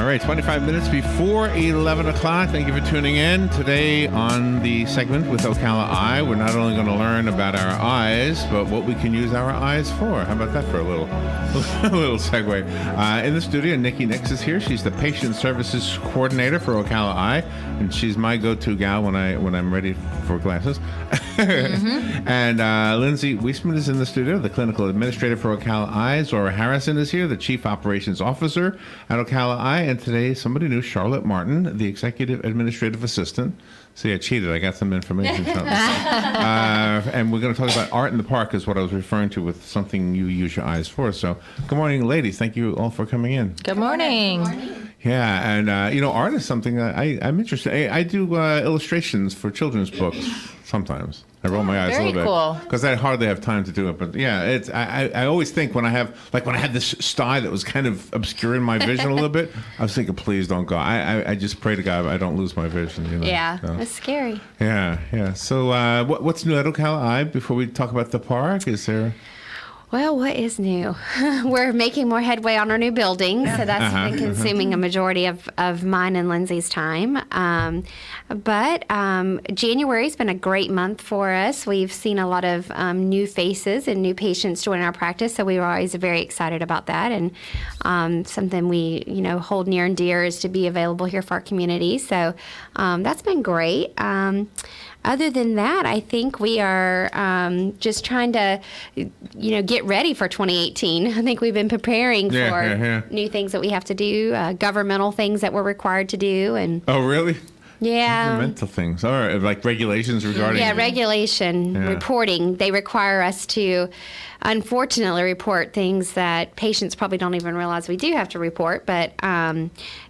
right, 25 minutes before 11 o'clock. Thank you for tuning in. Today on the segment with Ocala Eye, we're not only going to learn about our eyes, but what we can use our eyes for. How about that for a little segue? In the studio, Nikki Nix is here. She's the Patient Services Coordinator for Ocala Eye, and she's my go-to gal when I'm ready for glasses. And Lindsay Weisman is in the studio, the Clinical Administrator for Ocala Eye. Zora Harrison is here, the Chief Operations Officer at Ocala Eye. And today, somebody new, Charlotte Martin, the Executive Administrative Assistant. See, I cheated. I got some information. And we're going to talk about art in the park is what I was referring to with something you use your eyes for. So good morning, ladies. Thank you all for coming in. Good morning. Good morning. Yeah, and art is something that I'm interested. I do illustrations for children's books sometimes. I roll my eyes a little bit because I hardly have time to do it. But yeah, it's I always think when I had this sty that was kind of obscuring my vision a little bit, I was thinking, please don't go. I just pray to God I don't lose my vision. You know? Yeah, so. That's scary. Yeah. So what's new at Ocala Eye before we talk about the park? Is there? Well, what is new? We're making more headway on our new building, so that's been consuming a majority of mine and Lindsay's time. But January's been a great month for us. We've seen a lot of new faces and new patients join our practice, so we were always very excited about that. And something we hold near and dear is to be available here for our community. So that's been great. Other than that, I think we are just trying to, get ready for 2018. I think we've been preparing for new things that we have to do, governmental things that we're required to do. And oh, really? Yeah. Governmental things. All right, like regulations regarding... Yeah, regulation, reporting. They require us to, unfortunately, report things that patients probably don't even realize we do have to report. But,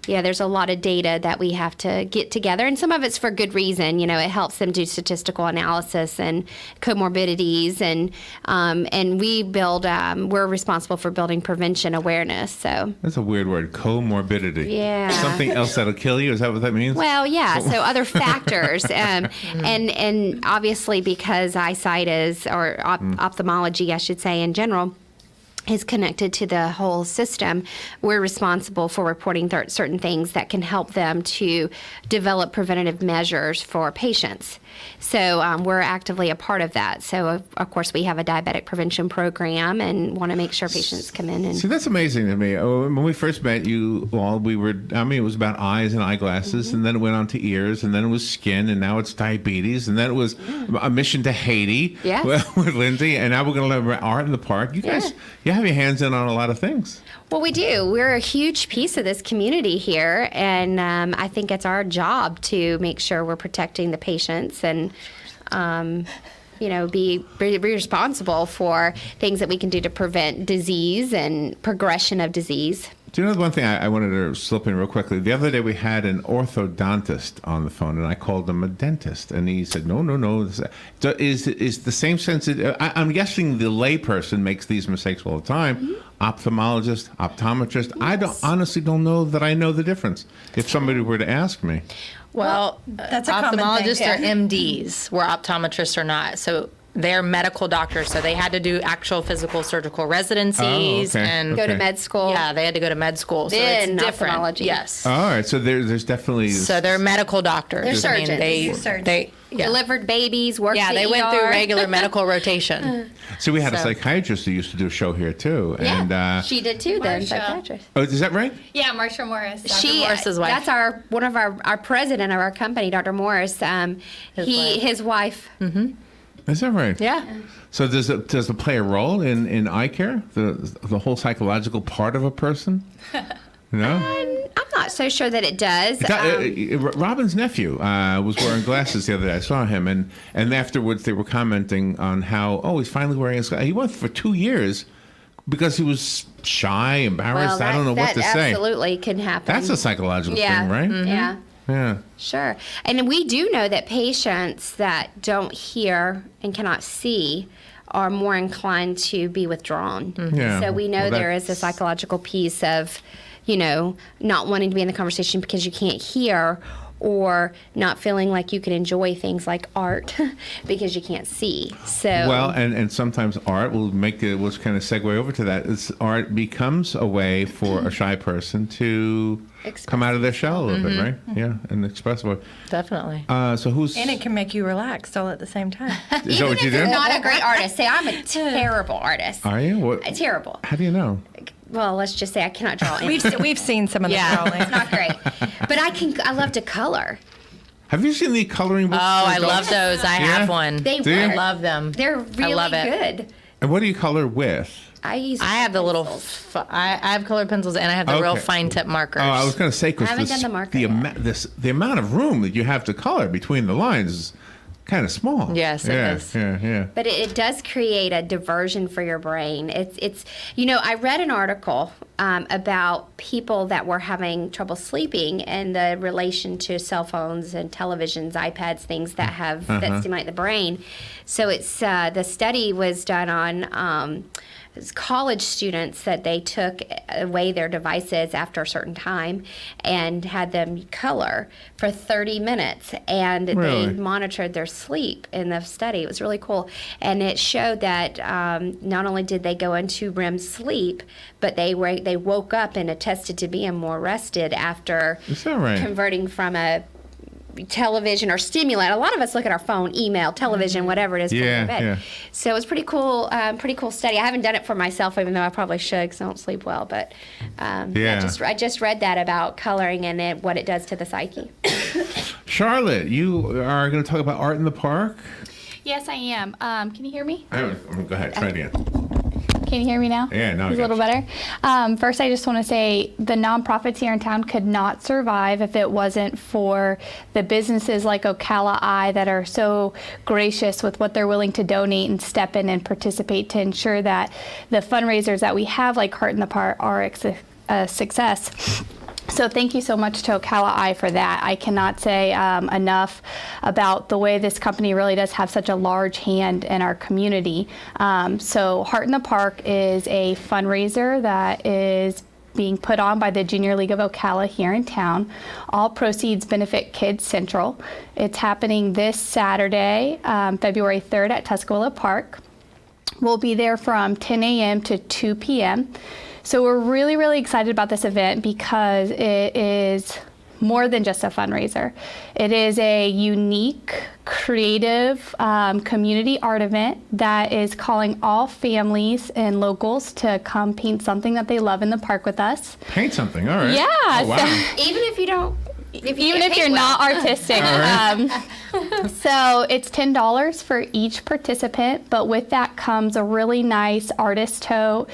there's a lot of data that we have to get together. And some of it's for good reason. It helps them do statistical analysis and comorbidities. And we build, we're responsible for building prevention awareness. So that's a weird word, comorbidity. Yeah. Something else that'll kill you? Is that what that means? Well, yeah. So other factors. And obviously because eyesight is, or ophthalmology, I should say, in general, is connected to the whole system, we're responsible for reporting certain things that can help them to develop preventative measures for patients. So we're actively a part of that. So, of course, we have a diabetic prevention program and want to make sure patients come in. See, that's amazing to me. When we first met you all, it was about eyes and eyeglasses, and then it went on to ears, and then it was skin, and now it's diabetes, and then it was a mission to Haiti with Lindsay, and now we're going to learn about art in the park. You guys, you have your hands in on a lot of things. Well, we do. We're a huge piece of this community here, and I think it's our job to make sure we're protecting the patients and, be responsible for things that we can do to prevent disease and progression of disease. Do you know the one thing I wanted to slip in real quickly? The other day we had an orthodontist on the phone, and I called him a dentist, and he said, no. Is the same sense? I'm guessing the layperson makes these mistakes all the time. Ophthalmologist, optometrist. Yes. I honestly don't know that I know the difference. If somebody were to ask me. Well, that's a ophthalmologists are MDs, where optometrists are not. So they're medical doctors, so they had to do actual physical surgical residencies and go to med school. Yeah, they had to go to med school. So then it's different. Ophthalmology. Yes. All right, so there's definitely... So they're medical doctors. They're surgeons. They delivered babies, worked they the went ER. through regular medical rotation. So we had a psychiatrist who used to do a show here, too. And she did, too, then, psychiatrist. Oh, is that right? Yeah, Marsha Morris. Dr. Morris's wife. That's one of our president of our company, Dr. Morris. His wife. Mm-hmm. Is that right? Yeah. So does it play a role in eye care, the whole psychological part of a person? No? I'm not so sure that it does. Robin's nephew was wearing glasses the other day. I saw him, and afterwards they were commenting on how, he's finally wearing his glasses. He went for 2 years because he was shy, embarrassed. I don't know what to say. That absolutely can happen. That's a psychological thing, right? Mm-hmm. Yeah. Yeah. Sure. And we do know that patients that don't hear and cannot see are more inclined to be withdrawn. Mm-hmm. Yeah. So we know there is a psychological piece of, not wanting to be in the conversation because you can't hear, or not feeling like you can enjoy things like art because you can't see. So Well, and sometimes art will make it, we'll kind of segue over to that. Art becomes a way for a shy person to come out of their shell a little bit, right? Yeah, and express what. Definitely. So who's... And it can make you relaxed all at the same time. Is that what you do? you're not a great artist. Say, I'm a terrible artist. Are you? What? Terrible. How do you know? Well, let's just say I cannot draw anything. We've seen some of the drawings. It's not great. But I love to color. Have you seen the coloring books? Oh, for I adults? love those. I have one. They Do you? work. I love them. They're really love it. good. And what do you color with? I have the little. I have colored pencils and I have the real Okay. fine tip markers. Oh, I was going to say, because I haven't done the marker yet. the amount of room that you have to color between the lines is kind of small. Yes, it is. Yeah. But it does create a diversion for your brain. It's I read an article about people that were having trouble sleeping and the relation to cell phones and televisions, iPads, things that have that stimulate the brain. So it's the study was done on college students that they took away their devices after a certain time and had them color for 30 minutes, and Really? they monitored their sleep in the study. It was really cool, and it showed that not only did they go into REM sleep, but they woke up and attested to being more rested after Is that right? converting from a television or stimulant. A lot of us look at our phone, email, television, whatever it is. before we go to bed. Yeah. So it was pretty cool study. I haven't done it for myself, even though I probably should because I don't sleep well. But Yeah. I just read that about coloring and what it does to the psyche. Charlotte, you are going to talk about art in the park? Yes, I am. Can you hear me? Go ahead, try it again. Can you hear me now? Yeah, now I It's a got little you. better. First, I just want to say the nonprofits here in town could not survive if it wasn't for the businesses like Ocala Eye that are so gracious with what they're willing to donate and step in and participate to ensure that the fundraisers that we have, like Heart in the Park, are a success. So thank you so much to Ocala Eye for that. I cannot say enough about the way this company really does have such a large hand in our community. So Heart in the Park is a fundraiser that is being put on by the Junior League of Ocala here in town. All proceeds benefit Kids Central. It's happening this Saturday, February 3rd at Tuscola Park. We'll be there from 10 a.m. to 2 p.m. So we're really, really excited about this event because it is more than just a fundraiser. It is a unique, creative community art event that is calling all families and locals to come paint something that they love in the park with us. Paint something, all right. Yeah. Oh, wow. Even if you don't, Even if you're not artistic. So it's $10 for each participant, but with that comes a really nice artist tote.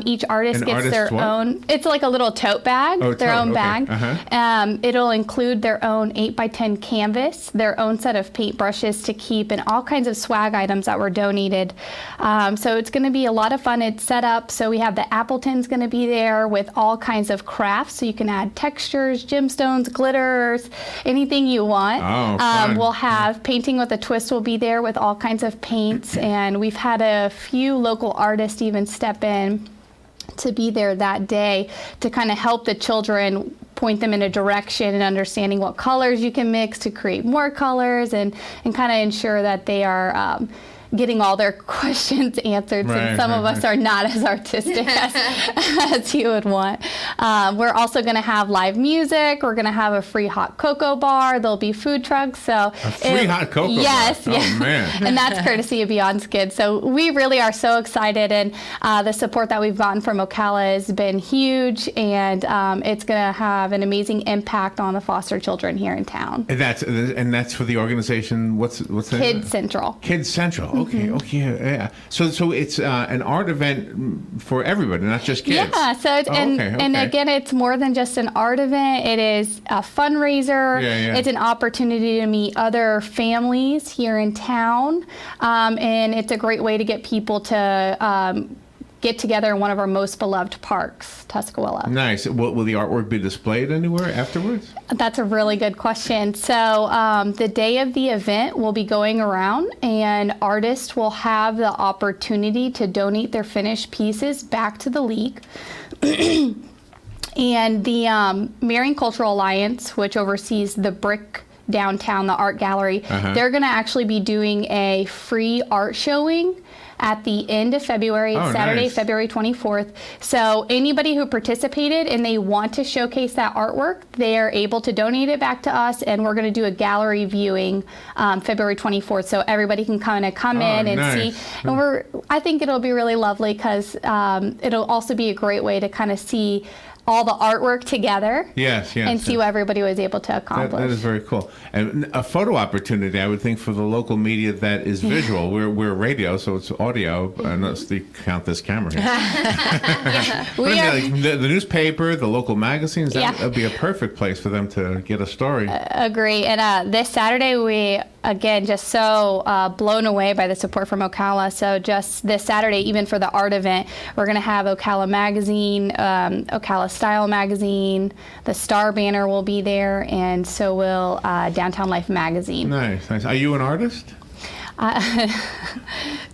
Each artist An gets artist their what? own, it's like a little tote bag, Oh, their tote, own okay. bag. Uh-huh. It'll include their own 8x10 canvas, their own set of paintbrushes to keep, and all kinds of swag items that were donated. So it's going to be a lot of fun. It's set up so we have the Appletons going to be there with all kinds of crafts, so you can add textures, gemstones, glitters, anything you want. Oh, fun. We'll have Painting with a Twist will be there with all kinds of paints, and we've had a few local artists even step in to be there that day to kind of help the children, point them in a direction and understanding what colors you can mix to create more colors and kind of ensure that they are getting all their questions answered, Right, since some of right, us are not as artistic as you would want. We're also going to have live music. We're going to have a free hot cocoa bar. There'll be food trucks. So A free hot cocoa yes, bar. yes. Oh, man. And that's courtesy of Beyond Kids. So we really are so excited, and the support that we've gotten from Ocala has been huge, and it's going to have an amazing impact on the foster children here in town. And that's for the organization. What's that? Kids Central. Kids Central. Okay. Yeah. So it's an art event for everybody, not just kids. Yeah. So it's, and again, it's more than just an art event. It is a fundraiser. Yeah. It's an opportunity to meet other families here in town, and it's a great way to get people to get together in one of our most beloved parks, Tuscola. Nice. Will the artwork be displayed anywhere afterwards? That's a really good question. So the day of the event, we'll be going around, and artists will have the opportunity to donate their finished pieces back to the league. And the Marion Cultural Alliance, which oversees the Brick downtown, the art gallery, they're going to actually be doing a free art showing at the end of February. It's Saturday, nice. February 24th. So anybody who participated and they want to showcase that artwork, they're able to donate it back to us, and we're going to do a gallery viewing February 24th, so everybody can come in and nice. see. And I think it'll be really lovely because it'll also be a great way to kind of see all the artwork together. Yes, and see what everybody was able to accomplish. That is very cool. And a photo opportunity, I would think, for the local media that is visual. We're radio, so it's audio, unless they count this camera here. The newspaper, the local magazines, that would be a perfect place for them to get a story. Agree. And this Saturday, we, again, just so blown away by the support from Ocala. So just this Saturday, even for the art event, we're going to have Ocala Magazine, Ocala Style Magazine, the Star banner will be there, and so will Downtown Life Magazine. Nice, nice. Are you an artist?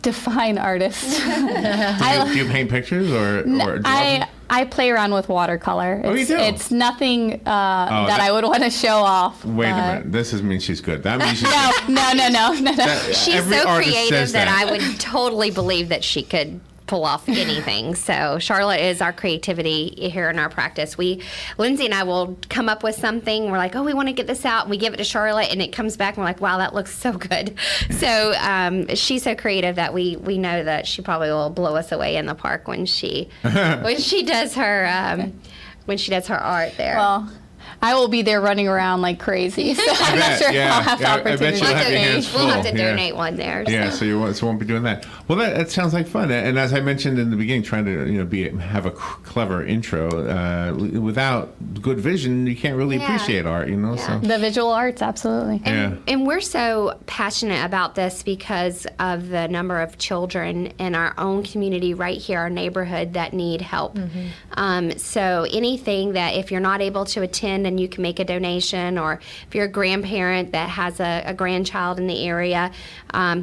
Define artist. Do you paint pictures or draw? I play around with watercolor. You do? It's nothing that I would want to show off. Wait a minute. This means she's good. That means she's No. She's so creative that I would totally believe that she could pull off anything. So Charlotte is our creativity here in our practice. Lindsay and I will come up with something. We're like, oh, we want to get this out. And we give it to Charlotte, and it comes back, and we're like, wow, that looks so good. So she's so creative that we know that she probably will blow us away in the park when she does her art there. Well, I will be there running around like crazy, so I'm not sure I'll have the opportunity. We'll have to donate one there. Yeah, so you won't be doing that. Well, that sounds like fun. And as I mentioned in the beginning, trying to have a clever intro. Without good vision, you can't really appreciate art. So the visual arts, absolutely. And we're so passionate about this because of the number of children in our own community right here, our neighborhood, that need help. So anything that, if you're not able to attend and you can make a donation, or if you're a grandparent that has a grandchild in the area,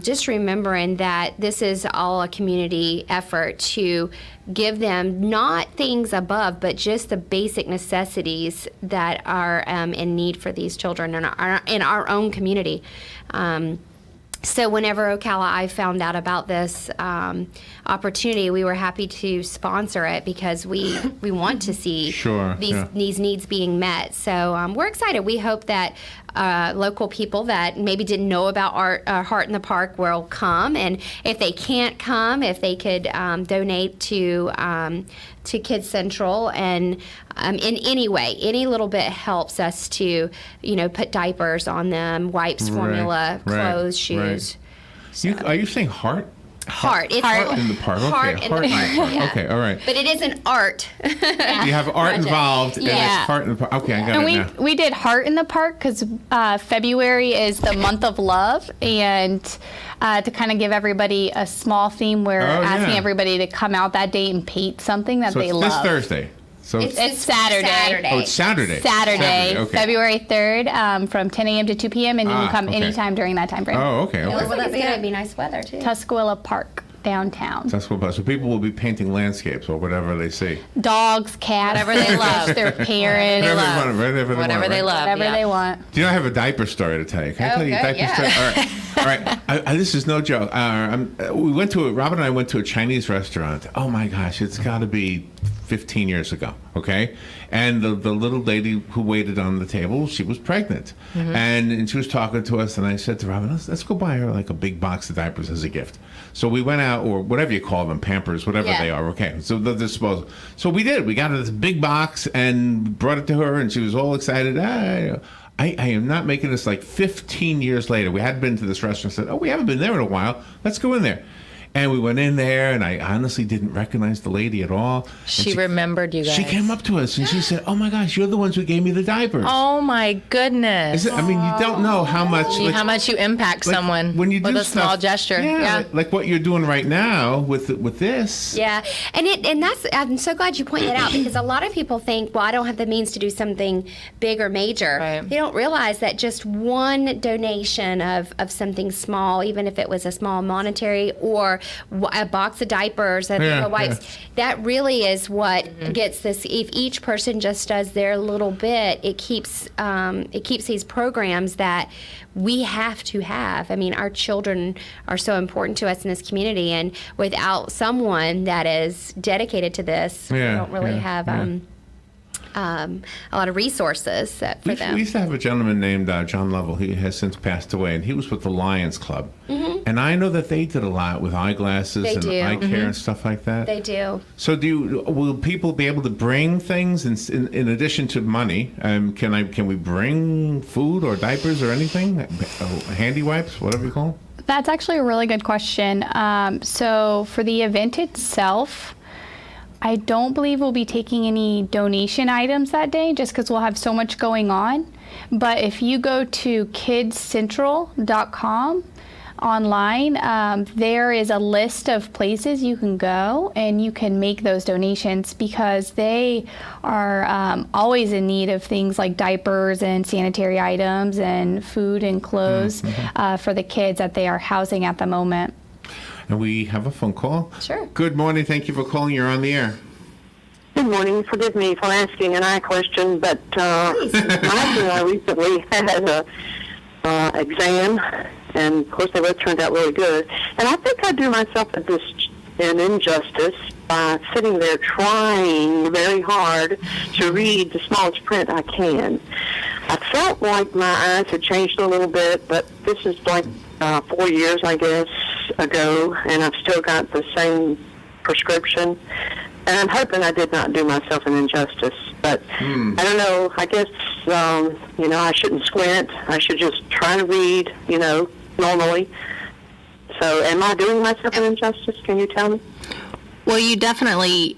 just remembering that this is all a community effort to give them not things above, but just the basic necessities that are in need for these children in our own community. So whenever Ocala Eye found out about this opportunity, we were happy to sponsor it because we want to see these needs being met. So we're excited. We hope that local people that maybe didn't know about Heart in the Park will come, and if they can't come, if they could donate to Kids Central, and in any way, any little bit helps us to, put diapers on them, wipes, formula, clothes, shoes. So. Are you saying heart? Heart. It's Heart in the park. Okay. Heart in the park. Yeah. Okay. All right. But it is an art. You have art involved, and it's heart in the park. Okay, I got it now. We did Heart in the Park because February is the month of love, and to kind of give everybody a small theme, we're asking everybody to come out that day and paint something that they love. This Thursday. So it's Saturday. Oh, it's Saturday. Saturday, okay. February 3rd, from 10 a.m. to 2 p.m., and you can come anytime during that time frame. Oh, okay. It looks like it's going to be nice weather, too. Tuscarora Park, downtown. Tuscarora. So people will be painting landscapes or whatever they see. Dogs, cats, whatever they love. Their parents. Whatever they love. Whatever they want. Do you know I have a diaper story to tell you? Can I tell you a diaper story? All right. This is no joke. Robin and I went to a Chinese restaurant. Oh my gosh, it's got to be 15 years ago, okay? And the little lady who waited on the table, she was pregnant. And she was talking to us, and I said to Robin, let's go buy her like a big box of diapers as a gift. So we went out, or whatever you call them, Pampers, whatever they are, okay? So they're disposable. So we did. We got this big box and brought it to her, and she was all excited. I am not making this like 15 years later. We had been to this restaurant and said, we haven't been there in a while. Let's go in there. And we went in there, and I honestly didn't recognize the lady at all. She remembered you guys. She came up to us, and she said, oh, my gosh, you're the ones who gave me the diapers. Oh, my goodness. You don't know how much. How much you impact someone when you with do a small gesture. Yeah. Like what you're doing right now with this. Yeah. And that's, I'm so glad you pointed that out, because a lot of people think, well, I don't have the means to do something big or major. Right. They don't realize that just one donation of something small, even if it was a small monetary or a box of diapers, wipes. That really is what gets this. If each person just does their little bit, it keeps these programs that we have to have. I mean, our children are so important to us in this community, and without someone that is dedicated to this, we don't really have a lot of resources for them. We used to have a gentleman named John Lovell. He has since passed away, and he was with the Lions Club. And I know that they did a lot with eyeglasses and eye care and stuff like that. They do. So will people be able to bring things in addition to money? Can we bring food or diapers or anything? Handy wipes, whatever you call them? That's actually a really good question. So for the event itself, I don't believe we'll be taking any donation items that day just because we'll have so much going on. But if you go to kidscentral.com online, there is a list of places you can go and you can make those donations because they are always in need of things like diapers and sanitary items and food and clothes for the kids that they are housing at the moment. And we have a phone call. Sure. Good morning. Thank you for calling. You're on the air. Good morning. Forgive me for asking an eye question, but I recently had an exam, and of course they both turned out really good. And I think I do myself an injustice by sitting there trying very hard to read the smallest print I can. I felt like my eyes had changed a little bit, but this is like 4 years, I guess, ago, and I've still got the same prescription. And I'm hoping I did not do myself an injustice. But I don't know. I guess, I shouldn't squint. I should just try to read, normally. So am I doing myself an injustice? Can you tell me? Well, you definitely,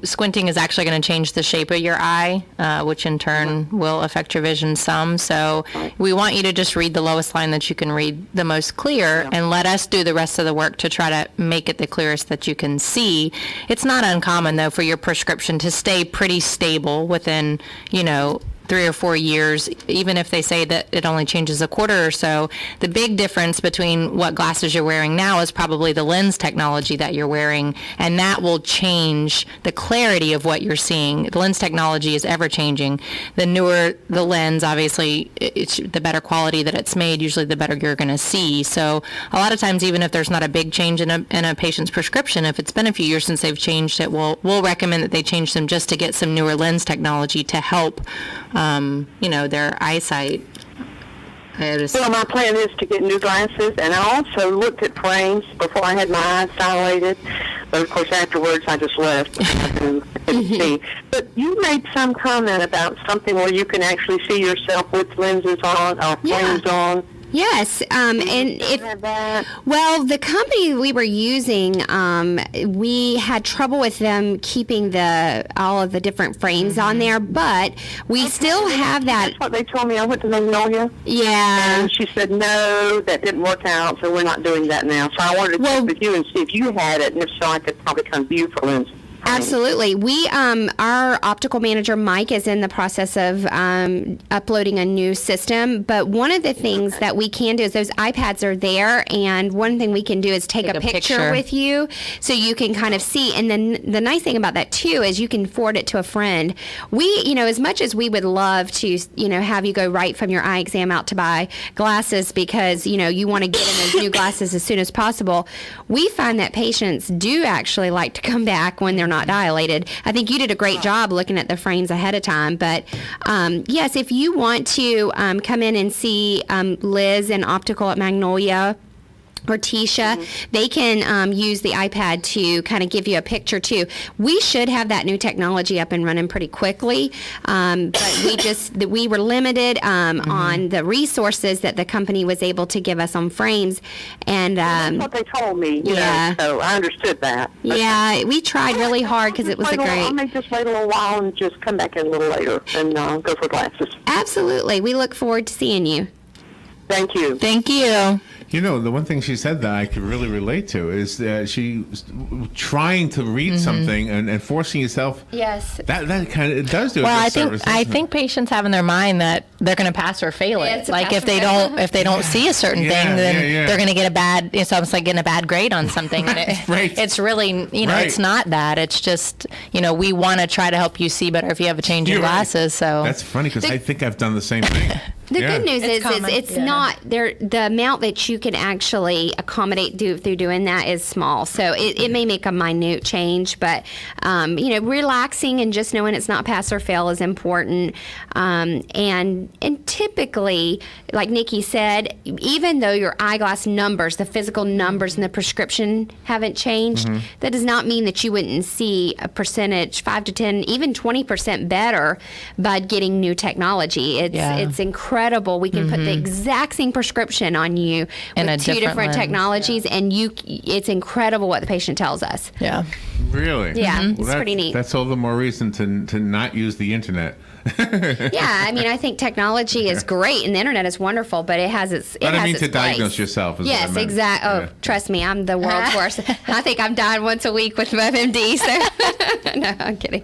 squinting is actually going to change the shape of your eye, which in turn will affect your vision some. So we want you to just read the lowest line that you can read the most clear and let us do the rest of the work to try to make it the clearest that you can see. It's not uncommon, though, for your prescription to stay pretty stable within, 3 or 4 years, even if they say that it only changes a quarter or so. The big difference between what glasses you're wearing now is probably the lens technology that you're wearing, and that will change the clarity of what you're seeing. The lens technology is ever changing. The newer the lens, obviously, it's the better quality that it's made, usually the better you're going to see. So a lot of times, even if there's not a big change in a patient's prescription, if it's been a few years since they've changed it, we'll recommend that they change them just to get some newer lens technology to help their eyesight. Well, my plan is to get new glasses, and I also looked at frames before I had my eyes dilated. But, of course, afterwards I just left. I couldn't see. But you made some comment about something where you can actually see yourself with lenses on or frames on. Yes, and the company we were using, we had trouble with them keeping all of the different frames on there, but we still have that. That's what they told me. I went to Magnolia. Yeah. And she said, no, that didn't work out, so we're not doing that now. So I wanted to check with you and see if you had it, and if so, I could probably come to you for lenses. Absolutely. We, our optical manager, Mike, is in the process of uploading a new system. But one of the things that we can do is those iPads are there, and one thing we can do is take a picture with you so you can kind of see. And then the nice thing about that, too, is you can forward it to a friend. We, as much as we would love to, have you go right from your eye exam out to buy glasses because, you want to get in those new glasses as soon as possible, we find that patients do actually like to come back when they're not dilated. I think you did a great job looking at the frames ahead of time. But yes, if you want to come in and see Liz and Optical at Magnolia or Tisha, they can use the iPad to kind of give you a picture too. We should have that new technology up and running pretty quickly, but we were limited on the resources that the company was able to give us on frames, and that's what they told me. So I understood that. Yeah, we tried really hard because it was I may just wait a little while and just come back in a little later and go for glasses. Absolutely, we look forward to seeing you. Thank you. Thank you. You know, the one thing she said that I could really relate to is that she was trying to read something and forcing yourself. Yes. That kind of, it does do a Well, disservice, I doesn't it? think patients have in their mind that they're going to pass or fail Yeah, it. it's a Like pass if or they fail. don't see a certain Yeah, thing, then yeah. they're going to get a bad. It's almost like getting a bad grade on something. And Right. It's really, Right. it's not that. It's just, we want to try to help you see better if you have a change in You're right. glasses. So That's funny because I think I've done the same thing. The Yeah. good news It's is common. it's Yeah. not there. The amount that you can actually accommodate through doing that is small. So it may make a minute change, but relaxing and just knowing it's not pass or fail is important. And typically, like Nikki said, even though your eyeglass numbers, the physical numbers in the prescription haven't changed, that does not mean that you wouldn't see a percentage, 5 to 10, even 20% better by getting new technology. It's incredible. We can put the exact same prescription on you In with a two different different lens. technologies, and it's incredible what the patient tells us. yeah. Really? Yeah, it's that's pretty neat. That's all the more reason to not use the internet. Yeah, I mean, I think technology is great, and the internet is wonderful, but it has its. But I mean its to diagnose place. yourself. Is what I Yes, meant. exactly. Oh, Yeah. trust me, I'm the world's worst. I think I'm dying once a week with WebMD. So no, I'm kidding.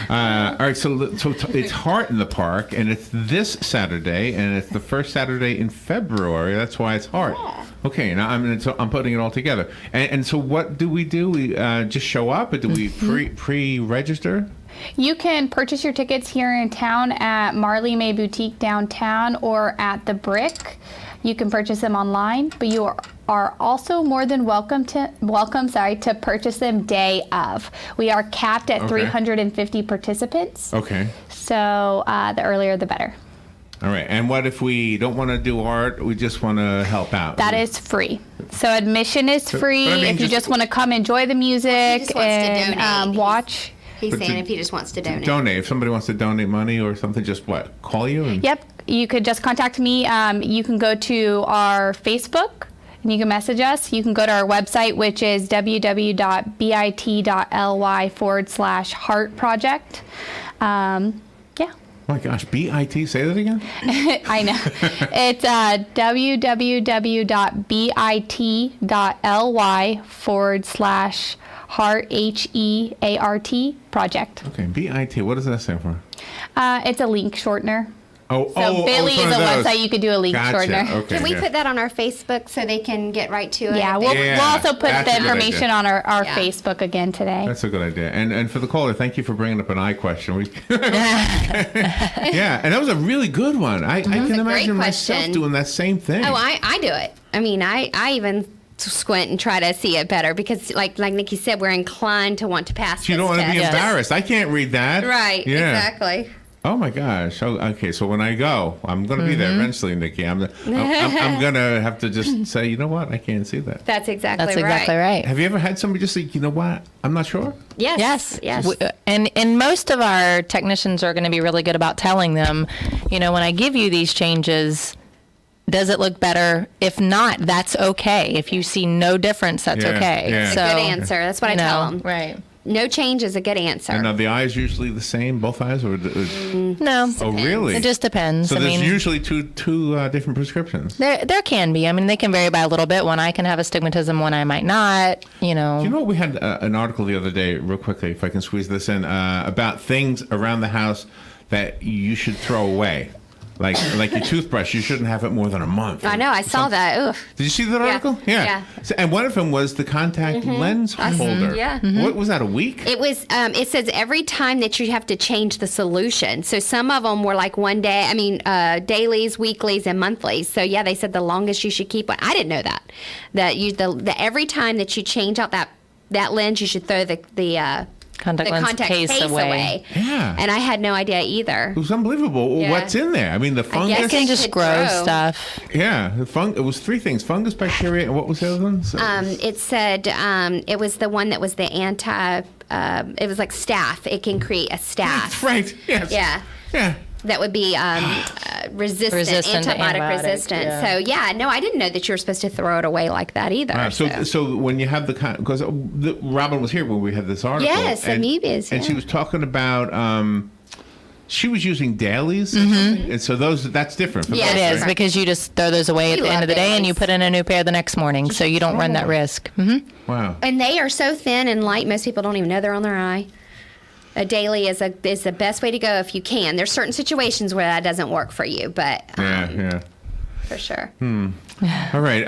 All right, so it's Heart in the Park, and it's this Saturday, and it's the first Saturday in February. That's why it's Heart. Okay, now I'm putting it all together. And so what do? We just show up, or do we pre-register? You can purchase your tickets here in town at Marley May Boutique downtown or at the Brick. You can purchase them online, but you are also more than welcome to purchase them day of. We are capped at 350 participants. Okay. So the earlier the better. All right. And what if we don't want to do art? We just want to help out. That is free. So admission is free. but I mean, if you just want to come enjoy the music just wants to and donate. watch. He's But saying to if he just wants to donate. Donate. If somebody wants to donate money or something, just what? Call you? And Yep, you could just contact me. You can go to our Facebook and you can message us. You can go to our website, which is www.bit.ly/heart project. Yeah, Oh my gosh, BIT, say that again? I know. It's www.bit.ly/heart, HEART project. Okay, BIT, what does that stand for? It's a link shortener. Oh, So Billy it's is one a of those. website you could do a link Gotcha. shortener. Okay, Can we yeah. put that on our Facebook so they can get right to it? Yeah, if they- we'll also put that's the a good information idea. on our Yeah. Facebook again today. That's a good idea. And for the caller, thank you for bringing up an eye question. Yeah, and that was a really good one. I can a great imagine myself question. doing that same thing. Oh, I do it. I mean, I even squint and try to see it better because, like Nikki said, we're inclined to want to pass. you don't this want to be test. embarrassed. I can't read that. Right. Yeah. Exactly. Oh my gosh. Oh, okay, so when I go, I'm going to be there eventually, Nikki. I'm going to have to just say, you know what? I can't see that. That's exactly That's right. exactly right. Have you ever had somebody just say, you know what? I'm not sure? Yes. Yes. Yes. And most of our technicians are going to be really good about telling them, when I give you these changes, does it look better? If not, that's okay. If you see no difference, that's Yeah, okay. yeah. So, Good answer. That's what I tell them. Right. No change is a good answer. And are the eyes usually the same, both eyes? Or No. Oh, really? It just depends. So I there's mean, usually two different prescriptions. there can be. I mean, they can vary by a little bit. One eye can have astigmatism, one eye might not. You know what? We had an article the other day, real quickly, if I can squeeze this in, about things around the house that you should throw away. Like your toothbrush, you shouldn't have it more than a month. I know. I saw that. Oof. Did you see that article? Yeah. So, and one of them was the contact lens holder. yeah. What was that, a week? It was. It says every time that you have to change the solution. So some of them were like one day. I mean, dailies, weeklies, and monthlies. So yeah, they said the longest you should keep one. I didn't know that. That the every time that you change out that lens, you should throw the contact lens case away. Yeah. And I had no idea either. It was unbelievable. Yeah. What's in there? I mean, the guess fungus. It can They just could grow grow. stuff. Yeah, it was three things: fungus, bacteria, and what was the other one? So- It said it was the one that was the anti. It was like staph. It can create a staph. right. Yes. Yeah. Yeah. That would be resistant, Resistant to antibiotic antibiotic, resistant. yeah. So yeah, no, I didn't know that you were supposed to throw it away like that either. So when you have because Robin was here when we had this article. Yes, and, amoebas, and she yeah. was talking about she was using dailies, or something? And so that's different. From Yeah, those, It is right? because you just throw those away at We the end love of the day and you dailies. put in a new pair the next morning, so you don't run that risk. Wow. And they are so thin and light, most people don't even know they're on their eye. A daily is the best way to go if you can. There's certain situations where that doesn't work for you, but Yeah. for sure. All right.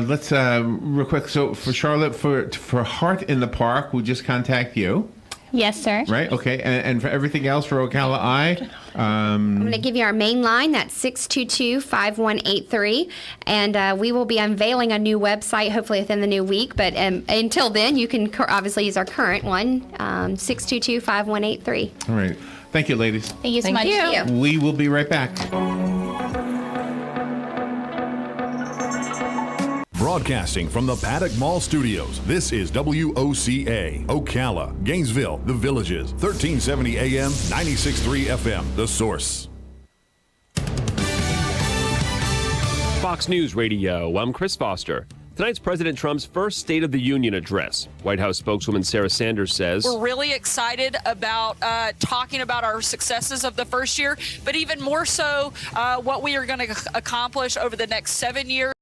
Let's real quick. So for Charlotte, for Heart in the Park, we just contact you, Yes, sir. right? Okay. And for everything else for Ocala Eye, I'm going to give you our main line. That's 622-5183. And we will be unveiling a new website hopefully within the new week. But until then, you can obviously use our current one, 622-5183. all right. Thank you, ladies. Thank you so much. Thank you. We will be right back. Broadcasting from the Paddock Mall Studios, this is WOCA, Ocala, Gainesville, The Villages, 1370 AM, 96.3 FM, The Source. Fox News Radio, I'm Chris Foster. Tonight's President Trump's first State of the Union address. White House spokeswoman Sarah Sanders says, We're really excited about talking about our successes of the first year, but even more so what we are going to accomplish over the next 7 years.